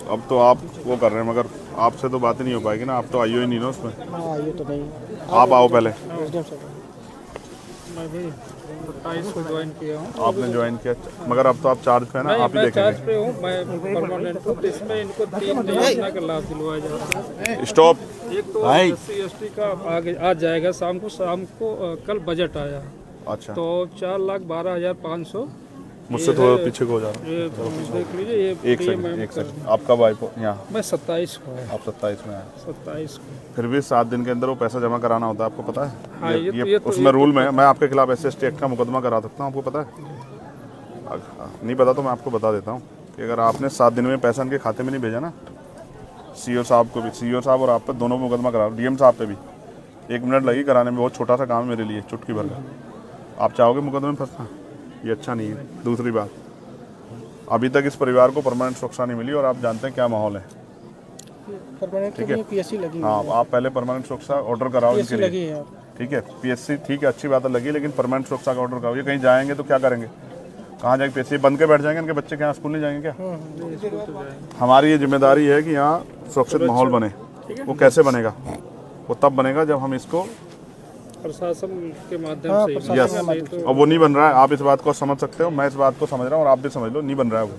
अब तो आप वो कर रहे हैं, मगर आपसे तो बात ही नहीं हो पाएगी ना, आप तो आइयो ही नहीं ना उसमें। हाँ ये तो नहीं। आप आओ पहले। मैं भी 27 को ज्वाइन किया हूँ। आपने ज्वाइन किया, मगर अब तो आप चार्ज पे है ना, आप ही मैं चार्ज देखेंगे। पे हूँ, मैं परमानेंट हूँ। तो इसमें इनको 3 नई योजना का लाभ दिलवाया जा रहा है। स्टॉप। एक तो SC/ST का आगे आज जाएगा शाम को कल बजट आया अच्छा, तो 4,12,500। मुझसे थोड़ा पीछे को हो जा रहा हूँ। ये देख लीजिए, ये एक सेकंड। आप कब आए? यहाँ मैं 27 को है। आप 27 में आए। 27 को। फिर भी 7 दिन के अंदर वो पैसा जमा कराना होता है, आपको पता है? हाँ, ये उसमें रूल में मैं आपके खिलाफ SC/ST एक्ट का मुकदमा करा सकता हूँ, आपको पता है? नहीं पता तो मैं आपको बता देता हूँ कि अगर आपने 7 दिन में पैसा इनके खाते में नहीं भेजा ना, CO साहब को भी, CO साहब और आप पे दोनों मुकदमा करा, DM साहब पे भी 1 मिनट लगी कराने में। बहुत छोटा सा काम है मेरे लिए, चुटकी भर का। आप चाहोगे मुकदमे में फंसना? ये अच्छा नहीं है। दूसरी बात, अभी तक इस परिवार को परमानेंट सुरक्षा नहीं मिली और आप जानते हैं क्या माहौल है। ठीक है, PSC लगी। हाँ, आप पहले परमानेंट सुरक्षा ऑर्डर कराओ इनके लिए। लगी है। ठीक है, PSC ठीक है, अच्छी बात है लगी, लेकिन परमानेंट सुरक्षा का ऑर्डर कराओ। ये कहीं जाएंगे तो क्या करेंगे? कहाँ जाएंगे? PSC बंद के बैठ जाएंगे? इनके बच्चे क्या स्कूल नहीं जाएंगे क्या? हमारी ये जिम्मेदारी है कि यहाँ सुरक्षित माहौल बने। वो कैसे बनेगा? वो तब बनेगा जब हम इसको प्रशासन के माध्यम से। यस, और वो नहीं बन रहा है। आप इस बात को समझ सकते हो, मैं इस बात को समझ रहा हूँ और आप भी समझ लो, नहीं बन रहा है वो।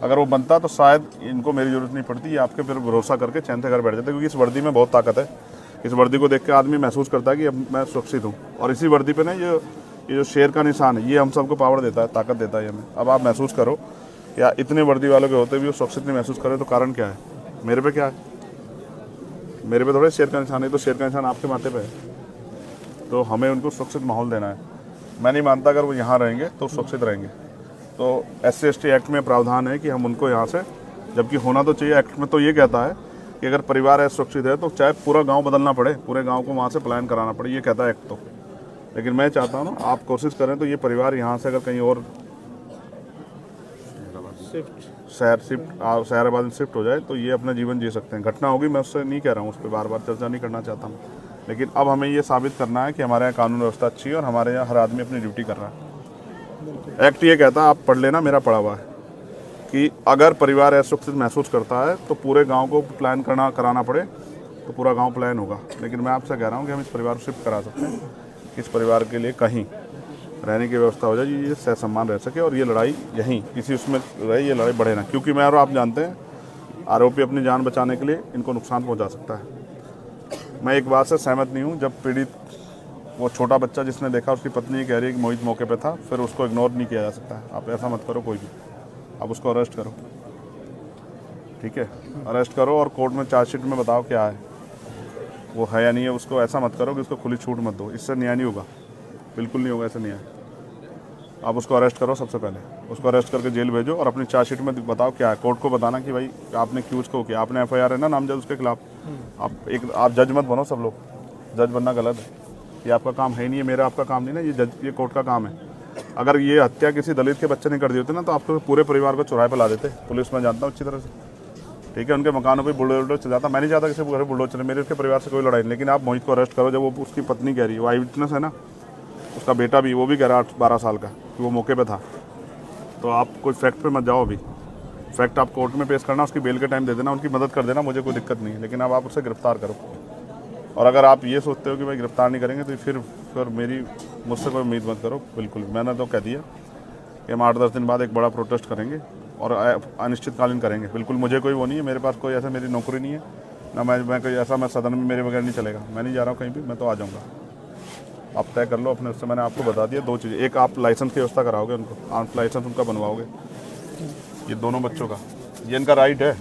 अगर वो बनता तो शायद इनको मेरी जरूरत नहीं पड़ती, ये आपके फिर भरोसा करके चैन से घर बैठ जाते, क्योंकि इस वर्दी में बहुत ताकत है। इस वर्दी को देख के आदमी महसूस करता है कि अब मैं सुरक्षित हूँ। और इसी वर्दी पे ना ये जो शेर का निशान है, ये हम सबको पावर देता है, ताकत देता है हमें। अब आप महसूस करो, या इतने वर्दी वालों के होते भी वो सुरक्षित नहीं महसूस करे, तो कारण क्या है? मेरे पे क्या है? मेरे पे थोड़े शेर का निशान है, तो शेर का निशान आपके माथे पे है। तो हमें उनको सुरक्षित माहौल देना है। मैं नहीं मानता अगर वो यहाँ रहेंगे तो सुरक्षित रहेंगे। तो SC/ST एक्ट में प्रावधान है कि हम उनको यहाँ से, जबकि होना तो चाहिए, एक्ट में तो ये कहता है कि अगर परिवार असुरक्षित है तो चाहे पूरा गांव बदलना पड़े, पूरे गांव को वहाँ से पलायन कराना पड़े, ये कहता है एक्ट तो। लेकिन मैं चाहता हूँ ना, आप कोशिश करें तो ये परिवार यहाँ से अगर कहीं और शहराबाद में शिफ्ट हो जाए तो ये अपना जीवन जी सकते हैं। घटना होगी, मैं उससे नहीं कह रहा हूँ, उस पर बार बार चर्चा नहीं करना चाहता हूँ, लेकिन अब हमें ये साबित करना है कि हमारे यहाँ कानून व्यवस्था अच्छी है और हमारे यहाँ हर आदमी अपनी ड्यूटी कर रहा है। एक्ट ये कहता है, आप पढ़ लेना, मेरा पढ़ा हुआ है, कि अगर परिवार असुरक्षित महसूस करता है तो पूरे गांव को प्लान कराना पड़े तो पूरा गांव प्लान होगा। लेकिन मैं आपसे कह रहा हूं कि हम इस परिवार को शिफ्ट करा सकते हैं, कि इस परिवार के लिए कहीं रहने की व्यवस्था हो जाए, ये सह सम्मान रह सके, और ये लड़ाई यहीं किसी उसमें रहे, ये लड़ाई बढ़े ना। क्योंकि मैं और आप जानते हैं, आरोपी अपनी जान बचाने के लिए इनको नुकसान पहुँचा सकता है। मैं एक बात से सहमत नहीं हूँ, जब पीड़ित वो छोटा बच्चा जिसने देखा, उसकी पत्नी कह रही है कि मोहित मौके पे था, फिर उसको इग्नोर नहीं किया जा सकता है। आप ऐसा मत करो कोई भी, आप उसको अरेस्ट करो, ठीक है? अरेस्ट करो और कोर्ट में चार्जशीट में बताओ क्या है, वो है या नहीं है। उसको ऐसा मत करो कि उसको खुली छूट मत दो, इससे न्याय नहीं होगा, बिल्कुल नहीं होगा ऐसे न्याय। आप उसको अरेस्ट करो, सबसे पहले उसको अरेस्ट करके जेल भेजो और अपनी चार्जशीट में बताओ क्या है। कोर्ट को बताना कि भाई आपने क्यों उसको किया, आपने FIR है ना नामजद उसके खिलाफ। आप जज मत बनो, सब लोग जज बनना गलत है, ये आपका काम है ही नहीं है, मेरा आपका काम नहीं ना, ये कोर्ट का काम है। अगर ये हत्या किसी दलित के बच्चे ने कर दी होती ना, तो आप तो पूरे परिवार को चौराहे पर ला देते। पुलिस में जानता हूँ अच्छी तरह से, ठीक है? उनके मकानों पर बुलडोजर चल जाता। मैं नहीं चाहता किसी घर बुलडोजर चले, मेरे उसके परिवार से कोई लड़ाई नहीं। लेकिन आप मोहित को अरेस्ट करो, जब वो उसकी पत्नी कह रही है, वो आई विटनेस है ना, उसका बेटा भी, वो भी कह रहा 12 साल का, कि वो मौके पे था। तो आप कोई फैक्ट पे मत जाओ, अभी फैक्ट आप कोर्ट में पेश करना, उसकी बेल के टाइम दे देना, उनकी मदद कर देना, मुझे कोई दिक्कत नहीं है। लेकिन अब आप उसे गिरफ्तार करो। और अगर आप ये सोचते हो कि भाई गिरफ्तार नहीं करेंगे तो फिर मुझसे कोई उम्मीद मत करो, बिल्कुल। मैंने तो कह दिया कि हम 8-10 दिन बाद एक बड़ा प्रोटेस्ट करेंगे और अनिश्चितकालीन करेंगे। बिल्कुल मुझे कोई वो नहीं है, मेरे पास कोई ऐसा मेरी नौकरी नहीं है ना, मैं कोई ऐसा, मैं सदन में मेरे बगैर नहीं चलेगा। मैं नहीं जा रहा हूँ कहीं भी, मैं तो आ जाऊँगा। आप तय कर लो अपने, उससे मैंने आपको बता दिया 2 चीज़ें। एक, आप लाइसेंस की व्यवस्था कराओगे उनको, आर्म्स लाइसेंस उनका बनवाओगे, ये दोनों बच्चों का, ये इनका राइट है।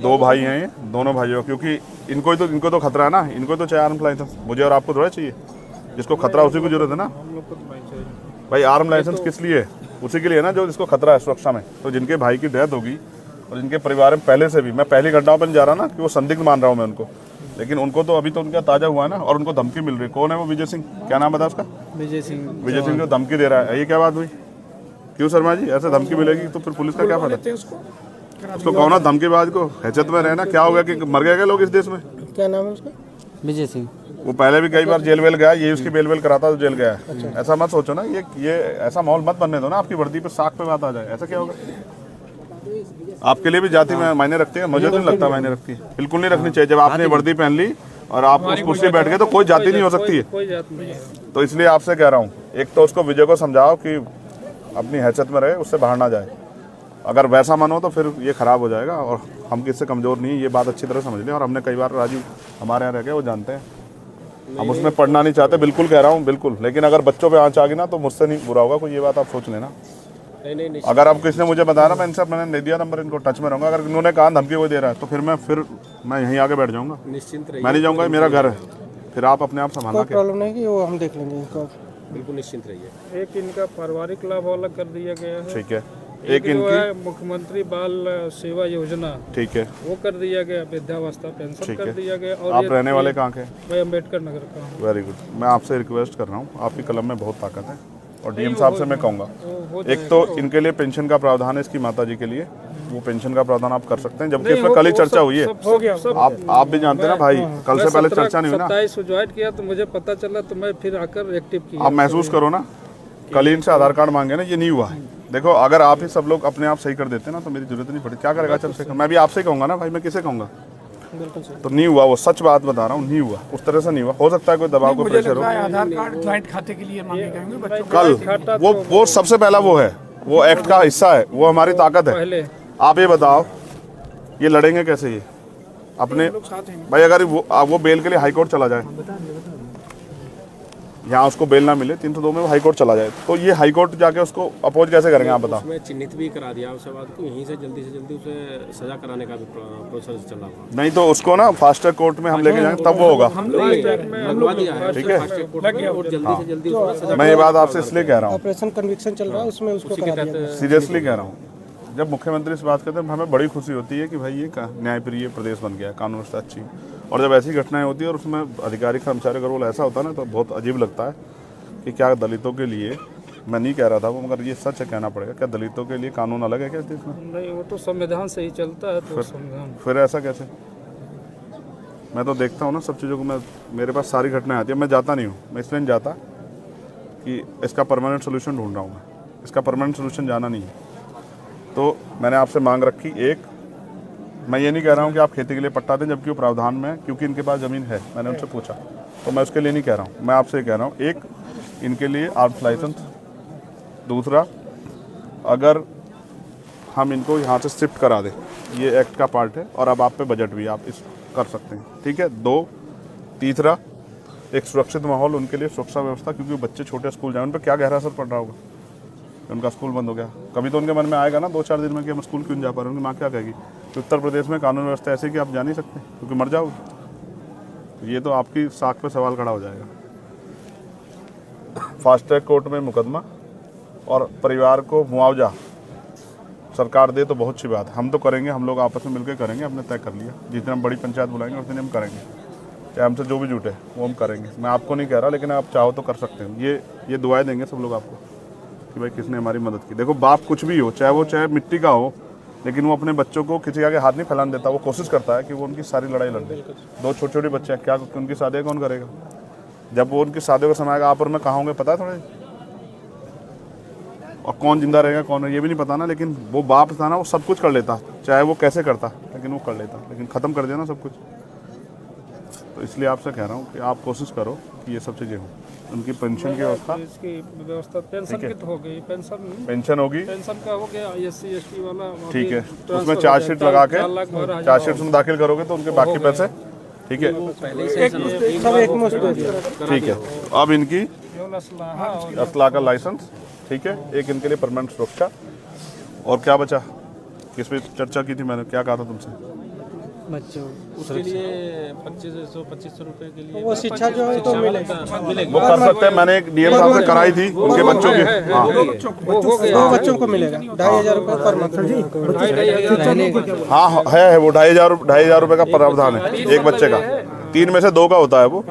2 भाई हैं ये, दोनों भाइयों, क्योंकि इनको तो खतरा है ना, इनको तो चाहिए आर्म लाइसेंस। मुझे और आपको थोड़ा चाहिए, जिसको खतरा उसी को जरूरत है ना भाई। आर्म लाइसेंस किस लिए? उसी के लिए ना जो जिसको खतरा है सुरक्षा में। तो जिनके भाई की डेथ होगी और जिनके परिवार में पहले से भी, मैं पहली घटनाओं पर नहीं जा रहा ना कि वो संदिग्ध मान रहा हूँ मैं उनको, लेकिन उनको तो अभी तो उनका ताज़ा हुआ है ना, और उनको धमकी मिल रही है। कौन है वो? विजय सिंह, क्या नाम बता उसका? विजय सिंह जो धमकी दे रहा है, ये क्या बात हुई? क्यों शर्मा जी, ऐसे धमकी मिलेगी तो फिर पुलिस का क्या फायदा? उसको कहो ना धमकीबाज को, हैसियत में रहना। क्या हो गया कि मर गए क्या लोग इस देश में? क्या नाम है उसका? विजय सिंह। वो पहले भी कई बार जेल वेल गया, ये उसकी बेल वेल कराता तो जेल गया है। ऐसा मत सोचो ना, ये ऐसा माहौल मत बनने दो ना आपकी वर्दी पे साख पे बात आ जाए, ऐसा क्या होगा? आपके लिए भी जाति में मायने रखती है? मुझे तो नहीं लगता मायने रखती है, बिल्कुल नहीं रखनी चाहिए। जब आपने वर्दी पहन ली और आप उस कुर्सी पे बैठ गए तो कोई जाति नहीं हो सकती है। कोई जात नहीं है। तो इसलिए आपसे कह रहा हूँ, एक तो उसको विजय को समझाओ कि अपनी हैसियत में रहे, उससे बाहर ना जाए। अगर वैसा मन हो तो फिर ये खराब हो जाएगा, और हम किससे कमज़ोर नहीं है, ये बात अच्छी तरह समझ लें। और हमने कई बार, राजीव हमारे यहाँ रह गए, वो जानते हैं, हम उसमें पढ़ना नहीं चाहते, बिल्कुल कह रहा हूँ, बिल्कुल। लेकिन अगर बच्चों पे आँच आ गई ना तो मुझसे नहीं बुरा होगा कोई, ये बात आप सोच लेना। नहीं। अगर आप किसी ने मुझे बताया ना, मैं इनसे मैंने दे दिया नंबर, इनको टच में रहूँगा। अगर इन्होंने कहा धमकी कोई दे रहा है तो फिर मैं यहीं आके बैठ जाऊँगा, निश्चिंत मैं नहीं जाऊँगा, मेरा घर है। फिर आप अपने आप संभालना। कोई प्रॉब्लम नहीं कि वो हम देख लेंगे इनको, बिल्कुल निश्चिंत रहिए। एक इनका पारिवारिक लाभ अलग कर दिया गया है, ठीक है। एक जो है मुख्यमंत्री बाल सेवा योजना, ठीक है, वो कर दिया गया, वृद्धावस्था पेंशन कर दिया गया। और आप रहने वाले कहाँ के? मैं अम्बेडकर नगर का हूँ। Very good. मैं आपसे रिक्वेस्ट कर रहा हूँ, आपकी कलम में बहुत ताकत है, और डीएम साहब से मैं कहूँगा, एक तो इनके लिए पेंशन का प्रावधान है, इसकी माता जी के लिए, वो पेंशन का प्रावधान आप कर सकते हैं, जबकि इसमें कल ही चर्चा हुई है। हो गया आप भी जानते हैं ना भाई, कल से पहले चर्चा नहीं हुई ना। 27 को ज्वाइन किया तो मुझे पता चला, तो मैं फिर आकर एक्टिव किया। आप महसूस करो ना, कल ही इनसे आधार कार्ड मांगे ना, ये नहीं हुआ है। देखो, अगर आप ही सब लोग अपने आप सही कर देते ना तो मेरी जरूरत नहीं पड़ी। क्या करेगा चंद्रशेखर? मैं भी आपसे कहूँगा ना भाई, मैं किसे कहूँगा? तो नहीं हुआ, वो सच बात बता रहा हूँ, नहीं हुआ, उस तरह से नहीं हुआ। हो सकता है कोई दबाव को प्रेशर हो। आधार कार्ड ज्वाइंट खाते के लिए मांगे गए होंगे कल वो सबसे पहला वो है, वो एक्ट का हिस्सा है, वो हमारी ताकत है। पहले आप ये बताओ, ये लड़ेंगे कैसे ये अपने भाई? अगर वो बेल के लिए हाई कोर्ट चला जाए, यहाँ उसको बेल ना मिले 302 में, वो हाई कोर्ट चला जाए, तो ये हाई कोर्ट जाके उसको अपोज कैसे करेंगे आप बताओ? उसमें चिन्हित भी करा दिया उसके बाद को यहीं से जल्दी उसे सजा कराने का भी प्रोसेस चला हुआ। नहीं तो उसको ना फास्ट ट्रैक कोर्ट में हम लेके जाएंगे, तब वो होगा। लगवा दिया है, ठीक है, और जल्दी से जल्दी उसको सजा। मैं ये बात आपसे इसलिए कह रहा हूँ, ऑपरेशन कन्विक्शन चल रहा है, उसमें उसको करा दिया गया। सीरियसली कह रहा हूँ। जब मुख्यमंत्री से बात करते हैं हमें बड़ी खुशी होती है कि भाई ये न्यायप्रिय प्रदेश बन गया, कानून व्यवस्था अच्छी। और जब ऐसी घटनाएं होती है और उसमें अधिकारी कर्मचारी का रोल ऐसा होता है ना, तो बहुत अजीब लगता है कि क्या दलितों के लिए, मैं नहीं कह रहा था वो, मगर ये सच है, कहना पड़ेगा, क्या दलितों के लिए कानून अलग है क्या देश में? नहीं, वो तो संविधान से ही चलता है, तो संविधान। फिर ऐसा कैसे? मैं तो देखता हूँ ना सब चीज़ों को, मेरे पास सारी घटनाएं आती है, मैं जाता नहीं हूँ। मैं इसलिए नहीं जाता कि इसका परमानेंट सोल्यूशन ढूंढ रहा हूँ मैं, इसका परमानेंट सोल्यूशन जाना नहीं है। तो मैंने आपसे मांग रखी, एक, मैं ये नहीं कह रहा हूँ कि आप खेती के लिए पट्टा दें, जबकि वो प्रावधान में, क्योंकि इनके पास ज़मीन है, मैंने उनसे पूछा, तो मैं उसके लिए नहीं कह रहा हूँ। मैं आपसे ये कह रहा हूँ, एक, इनके लिए आर्म्स लाइसेंस। दूसरा, अगर हम इनको यहाँ से शिफ्ट करा दें, ये एक्ट का पार्ट है, और अब आप पे बजट भी आप इस कर सकते हैं, ठीक है। दो, तीसरा, एक सुरक्षित माहौल उनके लिए, सुरक्षा व्यवस्था, क्योंकि बच्चे छोटे स्कूल जाए, उन पर क्या गहरा असर पड़ रहा होगा, उनका स्कूल बंद हो गया। कभी तो उनके मन में आएगा ना 2-4 दिन में कि हम स्कूल क्यों नहीं जा पा रहे, उनकी माँ क्या कहेगी कि उत्तर प्रदेश में कानून व्यवस्था ऐसी कि आप जा नहीं सकते क्योंकि मर जाओगे। ये तो आपकी साख पे सवाल खड़ा हो जाएगा। फास्ट ट्रैक कोर्ट में मुकदमा और परिवार को मुआवजा सरकार दे तो बहुत अच्छी बात है, हम तो करेंगे, हम लोग आपस में मिलकर करेंगे, हमने तय कर लिया। जिस दिन हम बड़ी पंचायत बुलाएंगे उस दिन हम करेंगे, चाहे हमसे जो भी जुटे वो हम करेंगे। मैं आपको नहीं कह रहा, लेकिन आप चाहो तो कर सकते हैं। ये दुआएं देंगे सब लोग आपको कि भाई किसने हमारी मदद की। देखो, बाप कुछ भी हो, चाहे मिट्टी का हो, लेकिन वो अपने बच्चों को किसी आगे हाथ नहीं फैलाने देता। वो कोशिश करता है कि वो उनकी सारी लड़ाई लड़ दे। 2 छोटे-छोटे बच्चे हैं, क्या उनकी शादी कौन करेगा? जब वो उनकी शादी का समय आएगा, आप और मैं कहाँ होंगे पता है थोड़ा, और कौन जिंदा रहेगा कौन ये भी नहीं पता ना। लेकिन वो बाप था ना, वो सब कुछ कर लेता, चाहे वो कैसे करता, लेकिन वो कर लेता, लेकिन ख़त्म कर दिया ना सब कुछ। तो इसलिए आपसे कह रहा हूँ कि आप कोशिश करो कि ये सब चीज़ें हों। उनकी पेंशन की व्यवस्था, इसकी व्यवस्था, पेंशन की तो हो गई, पेंशन होगी, पेंशन का हो गया, SC ST वाला, ठीक है। उसमें चार्जशीट लगा के, चार्जशीट में दाखिल करोगे तो उनके बाकी पैसे, ठीक है, ठीक है। अब इनकी असला का लाइसेंस, ठीक है, एक इनके लिए परमानेंट सुरक्षा। और क्या बचा, किस पे चर्चा की थी मैंने, क्या कहा था तुमसे? बच्चों उसके लिए 2500 रुपए के लिए वो शिक्षा जो है तो मिलेगा, वो कर सकते हैं। मैंने एक डीएम साहब से कराई थी उनके बच्चों की, हाँ, 2 बच्चों को मिलेगा 2500 रुपये पर मंथ। हाँ है वो 2500 रुपये का प्रावधान है एक बच्चे का, 3 में से 2 का होता है वो।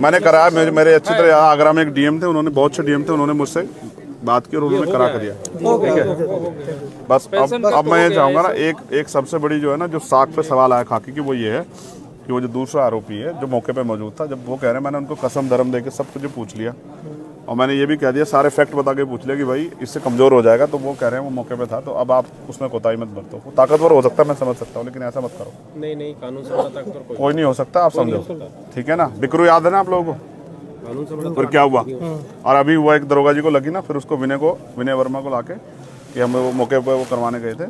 मैंने कराया, मेरे अच्छी तरह आगरा में एक डीएम थे, उन्होंने, बहुत अच्छे डीएम थे, उन्होंने मुझसे बात की और उन्होंने करा कर दिया, ठीक है। बस अब मैं ये चाहूँगा ना, एक सबसे बड़ी जो है ना, जो साख पे सवाल आया खाकी की, वो ये है कि वो जो दूसरा आरोपी है जो मौके पे मौजूद था, जब वो कह रहे हैं मैंने उनको कसम धर्म दे के सब कुछ पूछ लिया और मैंने ये भी कह दिया, सारे फैक्ट बता के पूछ लिया कि भाई इससे कमज़ोर हो जाएगा, तो वो कह रहे हैं वो मौके पे था, तो अब आप उसमें कोताही मत बरतो। वो ताकतवर हो सकता है, मैं समझ सकता हूँ, लेकिन ऐसा मत करो। नहीं कानून से बड़ा ताकतवर कोई नहीं हो सकता, आप समझो, ठीक है ना। बिकरू याद है ना आप लोगों को, कानून से बड़ा फिर क्या हुआ। और अभी हुआ एक दरोगा जी को लगी ना, फिर उसको विनय वर्मा को लाके कि हम वो मौके पर वो करवाने गए थे,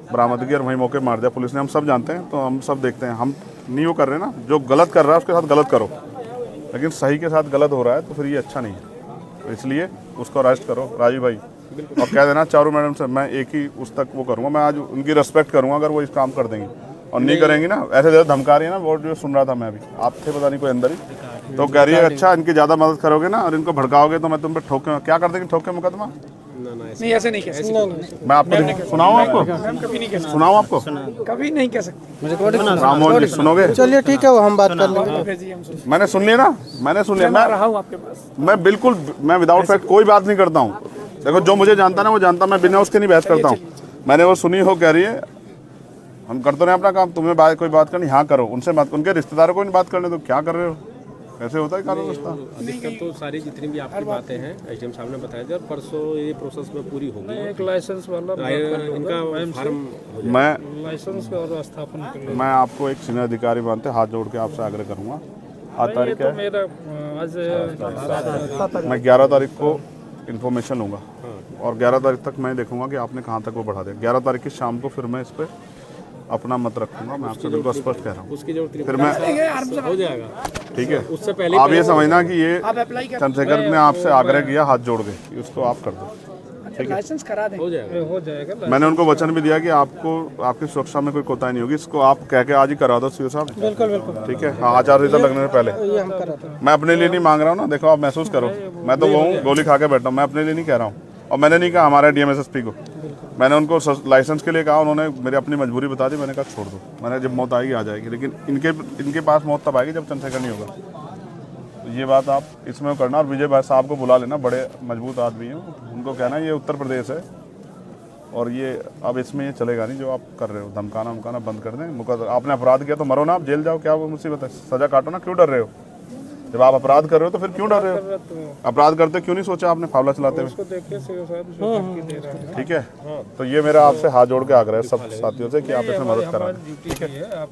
बरामदगी, और वहीं मौके मार दिया पुलिस ने। हम सब जानते हैं, तो हम सब देखते हैं, हम नहीं वो कर रहे ना, जो गलत कर रहा है उसके साथ गलत करो, लेकिन सही के साथ गलत हो रहा है तो फिर ये अच्छा नहीं है। तो इसलिए उसको अरेस्ट करो राजीव भाई, और कह देना चारू मैडम से मैं एक ही उस तक वो करूँगा, मैं आज उनकी रिस्पेक्ट करूँगा अगर वो इस काम कर देंगी, और नहीं करेंगी ना, ऐसे ज़्यादा धमका रही है ना। वो जो सुन रहा था मैं अभी, आप थे पता नहीं कोई अंदर ही, तो कह रही है अच्छा इनकी ज़्यादा मदद करोगे ना और इनको भड़काओगे तो मैं तुम पे ठोके, क्या कर देंगे, ठोके मुकदमा। नहीं ऐसे नहीं कह सकते, मैं आपको सुनाऊँ, आपको कभी नहीं कह सकते, सुनाऊँ, आपको कभी नहीं कह सकते। राममोहन जी सुनोगे। चलिए ठीक है, वो हम बात कर लेंगे। भेजिए, हम सुन मैंने सुन लिया ना, मैंने सुन लिया, मैं रहा हूँ आपके पास। मैं बिल्कुल, मैं विदाउट फैक्ट कोई बात नहीं करता हूँ। देखो जो मुझे जानता ना वो जानता, मैं बिना उसके नहीं बहस करता हूँ। मैंने वो सुनी हो, कह रही है हम करते रहे अपना काम, तुम्हें कोई बात करनी हाँ करो, उनसे मत, उनके रिश्तेदारों को नहीं बात करने, तो क्या कर रहे हो, ऐसे होता है कानून व्यवस्था। अधिकतर तो सारी जितनी भी आपकी बातें हैं एसडीएम साहब ने बताया था, परसों ये प्रोसेस में पूरी होगी। एक लाइसेंस वाला इनका फार्म मैं लाइसेंस और स्थापन कर लो। मैं आपको एक सीनियर अधिकारी मानते हाथ जोड़ के आपसे आग्रह करूँगा, आज तारीख तो है, मेरा आज मैं 11 तारीख को इन्फॉर्मेशन लूँगा और 11 तारीख तक मैं देखूंगा कि आपने कहाँ तक वो बढ़ा दिया। 11 तारीख की शाम को फिर मैं इस पर अपना मत रखूंगा, मैं आपसे बिल्कुल स्पष्ट कह रहा हूँ। उसकी जरूरत फिर मैं, हो जाएगा, ठीक है, उससे पहले आप ये समझना कि ये चंद्रशेखर ने आपसे आग्रह किया हाथ जोड़ के कि उसको आप कर दो, ठीक है, लाइसेंस करा दें, हो जाएगा। मैंने उनको वचन भी दिया कि आपको आपकी सुरक्षा में कोई कोताही नहीं होगी, इसको आप कह के आज ही करा दो सीओ साहब। बिल्कुल बिल्कुल, ठीक है, हाँ, आचार संहिता लगने से पहले। ये हम कराते हैं। मैं अपने लिए नहीं मांग रहा हूँ ना, देखो आप महसूस करो, मैं तो वो हूँ गोली खा के बैठा हूँ, मैं अपने लिए नहीं कह रहा हूँ। और मैंने नहीं कहा हमारे डीएमएसएसपी को, मैंने उनको लाइसेंस के लिए कहा, उन्होंने मेरी अपनी मजबूरी बता दी, मैंने कहा छोड़ दो, मैंने जब मौत आएगी आ जाएगी, लेकिन इनके पास मौत तब आएगी जब चंद्रशेखर नहीं होगा। तो ये बात आप इसमें करना, और विजय भाई साहब को बुला लेना, बड़े मजबूत आदमी हैं, उनको कहना ये उत्तर प्रदेश है और ये अब इसमें ये चलेगा नहीं जो आप कर रहे हो, धमकाना उमकाना बंद कर दें। मुकदमा आपने अपराध किया तो मरो ना, आप जेल जाओ, क्या वो मुसीबत है, सजा काटो ना, क्यों डर रहे हो। जब आप अपराध कर रहे हो तो फिर क्यों डर रहे हो, अपराध करते क्यों नहीं सोचा आपने फावला चलाते हुए, ठीक है। तो ये मेरा आपसे हाथ जोड़ के आग्रह है सब साथियों से कि आप इसमें मदद करा। ड्यूटी है, आप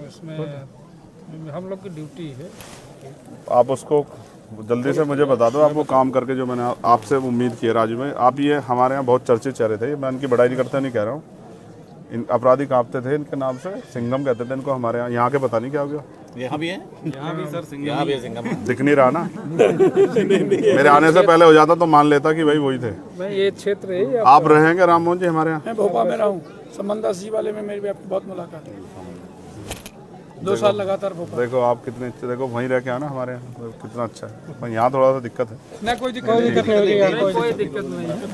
इसमें हम लोग की ड्यूटी है। आप उसको जल्दी से मुझे बता दो, आप वो काम करके जो मैंने आपसे उम्मीद की है राजू भाई। आप ये हमारे यहाँ बहुत चर्चित चेहरे थे, मैं इनकी बड़ाई नहीं करता, नहीं कह रहा हूँ, इन अपराधी कांपते थे इनके नाम से, सिंघम कहते थे इनको हमारे यहाँ के, पता नहीं क्या हो गया। यहाँ भी है, यहाँ भी सर सिंघम, यहाँ भी है सिंघम। दिख नहीं रहा ना मेरे आने से पहले हो जाता तो मान लेता कि भाई वही थे। मैं ये क्षेत्र है, आप रहेंगे राममोहन जी हमारे यहाँ? मैं भोपाल में रहा हूँ, समंदा सी वाले में मेरी आपकी बहुत मुलाकात है, 2 साल लगातार भोपाल। देखो आप कितने अच्छे, देखो वहीं रह के आना हमारे यहाँ, कितना अच्छा है। यहाँ थोड़ा सा दिक्कत है ना, कोई दिक्कत नहीं, कोई दिक्कत नहीं।